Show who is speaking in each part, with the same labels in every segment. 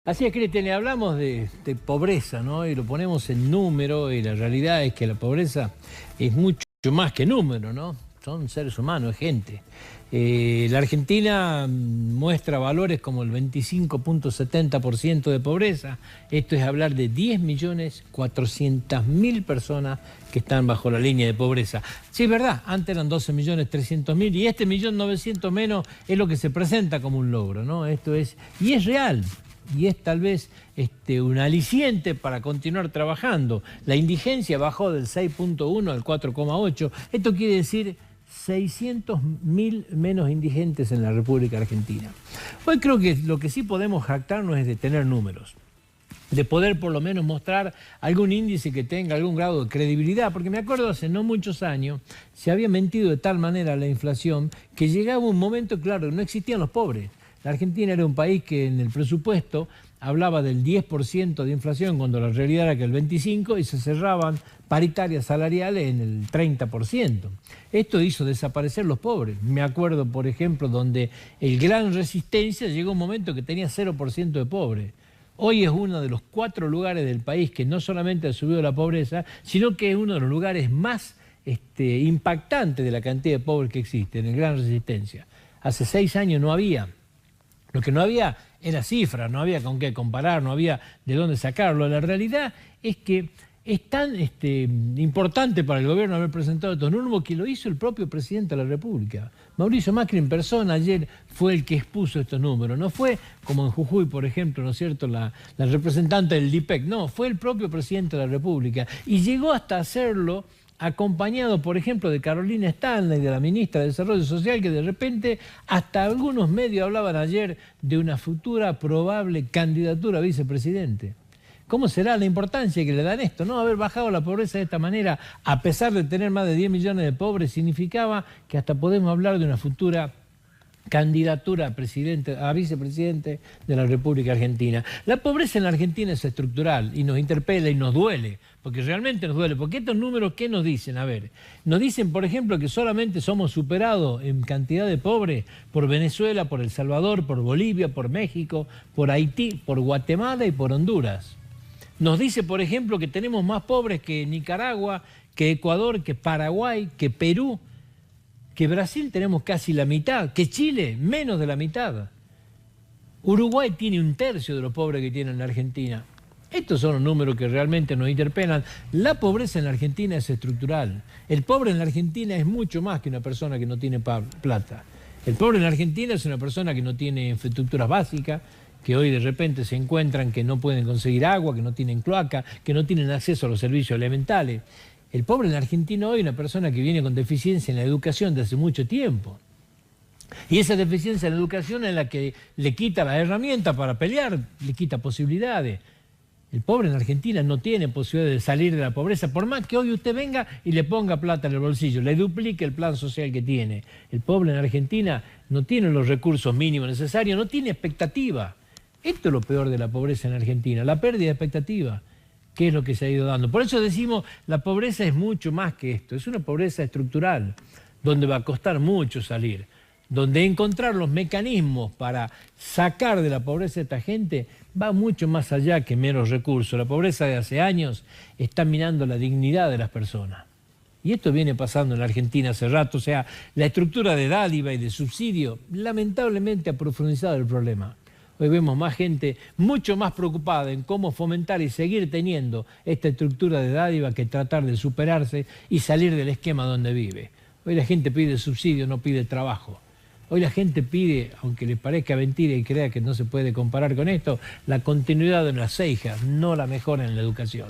Speaker 1: Así es, Cristian, y hablamos de pobreza, ¿no? Y lo ponemos en número, y la realidad es que la pobreza es mucho más que número, ¿no? Son seres humanos, es gente. La Argentina muestra valores como el 25,70% de pobreza. Esto es hablar de 10.400.000 personas que están bajo la línea de pobreza. Sí, es verdad, antes eran 12.300.000 y este 1.900.000 menos es lo que se presenta como un logro, ¿no? Esto es, y es real. Y es tal vez un aliciente para continuar trabajando. La indigencia bajó del 6,1 al 4,8. Esto quiere decir 600.000 menos indigentes en la República Argentina. Hoy creo que lo que sí podemos jactarnos es de tener números, de poder por lo menos mostrar algún índice que tenga algún grado de credibilidad, porque me acuerdo hace no muchos años se había mentido de tal manera la inflación que llegaba un momento, claro, no existían los pobres. La Argentina era un país que en el presupuesto hablaba del 10% de inflación cuando la realidad era que el 25% y se cerraban paritarias salariales en el 30%. Esto hizo desaparecer los pobres. Me acuerdo, por ejemplo, donde el Gran Resistencia llegó un momento que tenía 0% de pobres. Hoy es uno de los 4 lugares del país que no solamente ha subido la pobreza, sino que es uno de los lugares más impactantes de la cantidad de pobres que existe, en el Gran Resistencia. Hace 6 años no había. Lo que no había era cifras, no había con qué comparar, no había de dónde sacarlo. La realidad es que es tan importante para el gobierno haber presentado estos números que lo hizo el propio presidente de la República. Mauricio Macri en persona ayer fue el que expuso estos números. No fue como en Jujuy, por ejemplo, ¿no es cierto?, la representante del DIPEC. No, fue el propio presidente de la República. Y llegó hasta hacerlo acompañado, por ejemplo, de Carolina Stanley, de la ministra de Desarrollo Social, que de repente hasta algunos medios hablaban ayer de una futura probable candidatura a vicepresidente. ¿Cómo será la importancia que le dan esto, no? Haber bajado la pobreza de esta manera, a pesar de tener más de 10 millones de pobres, significaba que hasta podemos hablar de una futura candidatura a vicepresidente de la República Argentina. La pobreza en la Argentina es estructural y nos interpela y nos duele, porque realmente nos duele, porque estos números, ¿qué nos dicen? A ver, nos dicen, por ejemplo, que solamente somos superados en cantidad de pobres por Venezuela, por El Salvador, por Bolivia, por México, por Haití, por Guatemala y por Honduras. Nos dice, por ejemplo, que tenemos más pobres que Nicaragua, que Ecuador, que Paraguay, que Perú, que Brasil tenemos casi la mitad, que Chile menos de la mitad. Uruguay tiene 1/3 de los pobres que tiene en la Argentina. Estos son los números que realmente nos interpelan. La pobreza en la Argentina es estructural. El pobre en la Argentina es mucho más que una persona que no tiene plata. El pobre en la Argentina es una persona que no tiene infraestructuras básicas, que hoy de repente se encuentran que no pueden conseguir agua, que no tienen cloaca, que no tienen acceso a los servicios elementales. El pobre en la Argentina hoy es una persona que viene con deficiencia en la educación de hace mucho tiempo. Y esa deficiencia en la educación es la que le quita las herramientas para pelear, le quita posibilidades. El pobre en la Argentina no tiene posibilidad de salir de la pobreza, por más que hoy usted venga y le ponga plata en el bolsillo, le duplique el plan social que tiene. El pobre en la Argentina no tiene los recursos mínimos necesarios, no tiene expectativa. Esto es lo peor de la pobreza en Argentina, la pérdida de expectativa, que es lo que se ha ido dando. Por eso decimos, la pobreza es mucho más que esto, es una pobreza estructural, donde va a costar mucho salir, donde encontrar los mecanismos para sacar de la pobreza a esta gente va mucho más allá que meros recursos. La pobreza de hace años está minando la dignidad de las personas. Y esto viene pasando en la Argentina hace rato, o sea, la estructura de dádiva y de subsidio lamentablemente ha profundizado el problema. Hoy vemos más gente mucho más preocupada en cómo fomentar y seguir teniendo esta estructura de dádiva que tratar de superarse y salir del esquema donde vive. Hoy la gente pide subsidio, no pide trabajo. Hoy la gente pide, aunque le parezca mentira y crea que no se puede comparar con esto, la continuidad de las cejas, no la mejora en la educación.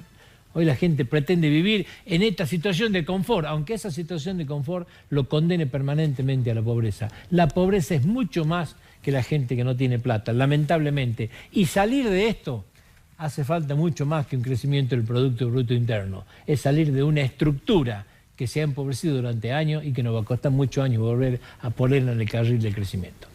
Speaker 1: Hoy la gente pretende vivir en esta situación de confort, aunque esa situación de confort lo condene permanentemente a la pobreza. La pobreza es mucho más que la gente que no tiene plata, lamentablemente. Y salir de esto hace falta mucho más que un crecimiento del Producto Bruto Interno. Es salir de una estructura que se ha empobrecido durante años y que nos va a costar muchos años volver a ponerla en el carril del crecimiento.